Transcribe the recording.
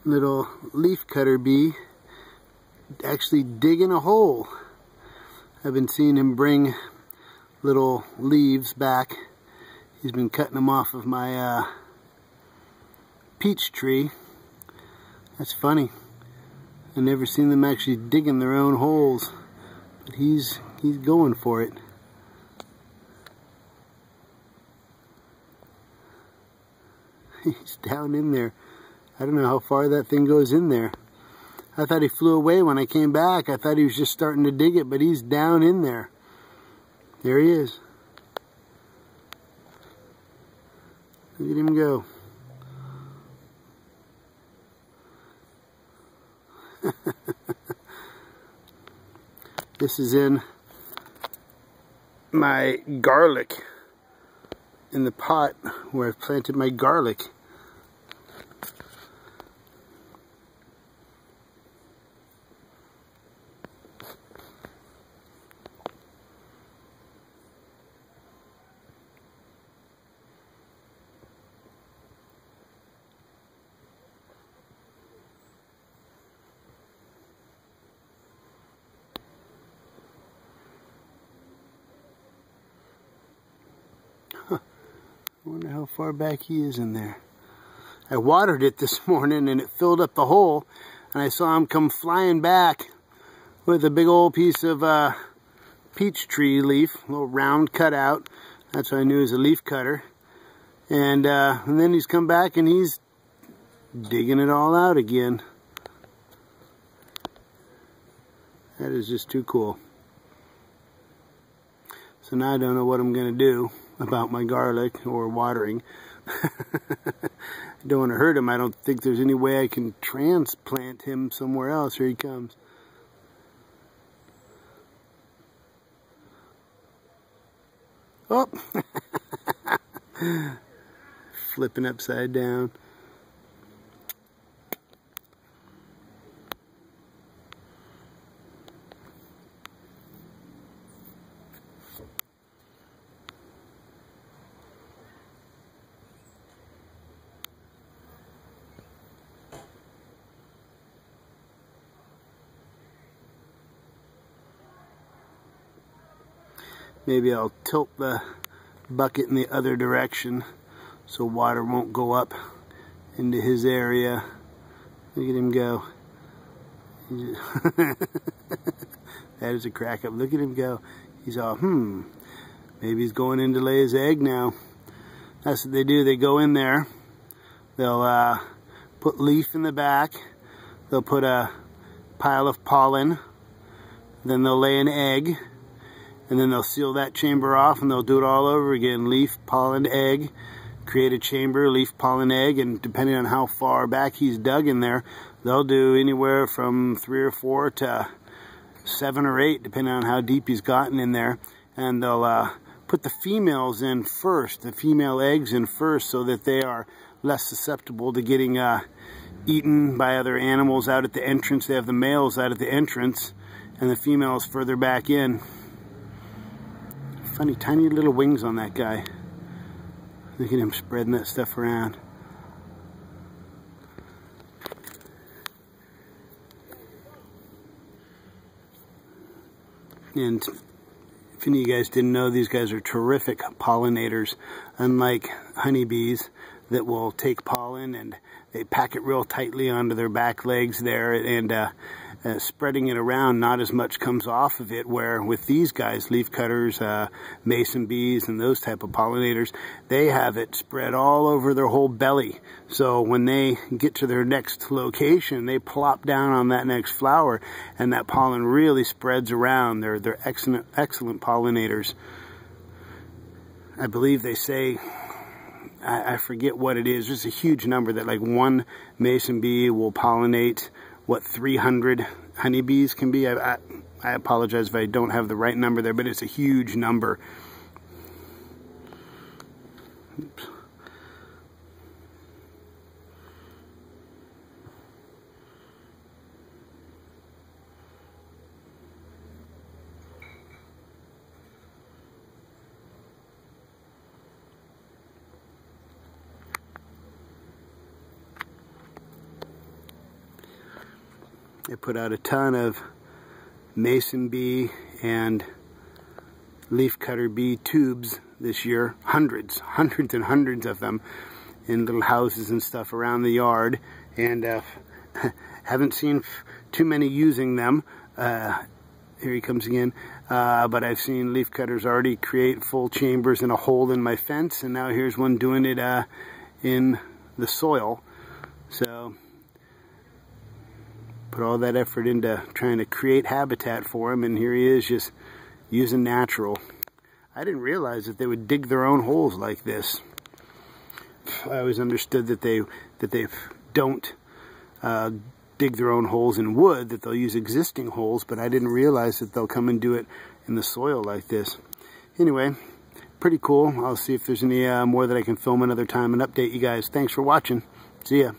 little leafcutter bee actually digging a hole. I've been seeing him bring little leaves back. He's been cutting them off of my peach tree. That's funny. I've never seen them actually digging their own holes, but he's going for it. He's down in there. I don't know how far that thing goes in there. I thought he flew away when I came back. I thought he was just starting to dig it, but he's down in there. There he is. Look at him go. This is in my garlic, in the pot where I've planted my garlic. I wonder how far back he is in there. I watered it this morning and it filled up the hole, and I saw him come flying back with a big old piece of peach tree leaf, a little round cutout. That's what I knew as a leaf cutter. And then he's come back and he's digging it all out again. That is just too cool. So now I don't know what I'm going to do about my garlic or watering. I don't want to hurt him. I don't think there's any way I can transplant him somewhere else. Here he comes. Oh! Flipping upside down. Maybe I'll tilt the bucket in the other direction so water won't go up into his area. Look at him go. That is a crack up. Look at him go. He's all, maybe he's going in to lay his egg now. That's what they do. They go in there. They'll put leaf in the back. They'll put a pile of pollen. Then they'll lay an egg. And then they'll seal that chamber off and they'll do it all over again. Leaf, pollen, egg. Create a chamber, leaf, pollen, egg. And depending on how far back he's dug in there, they'll do anywhere from 3 or 4 to 7 or 8, depending on how deep he's gotten in there. And they'll put the females in first, the female eggs in first, so that they are less susceptible to getting eaten by other animals out at the entrance. They have the males out at the entrance and the females further back in. Funny tiny little wings on that guy. Look at him spreading that stuff around. And if any of you guys didn't know, these guys are terrific pollinators. Unlike honeybees that will take pollen and they pack it real tightly onto their back legs there, and spreading it around, not as much comes off of it, where with these guys, leaf cutters, mason bees, and those type of pollinators, they have it spread all over their whole belly. So when they get to their next location, they plop down on that next flower, and that pollen really spreads around. They're excellent pollinators. I believe they say, I forget what it is, just a huge number, that like one mason bee will pollinate what 300 honeybees can be. I apologize if I don't have the right number there, but it's a huge number. Oops. I put out a ton of mason bee and leafcutter bee tubes this year. Hundreds and hundreds of them in little houses and stuff around the yard. And haven't seen too many using them. Here he comes again. But I've seen leafcutters already create full chambers in a hole in my fence, and now here's one doing it in the soil. So put all that effort into trying to create habitat for him, and here he is just using natural. I didn't realize that they would dig their own holes like this. I always understood that they don't dig their own holes in wood, that they'll use existing holes, but I didn't realize that they'll come and do it in the soil like this. Anyway, pretty cool. I'll see if there's any more that I can film another time and update you guys. Thanks for watching. See ya.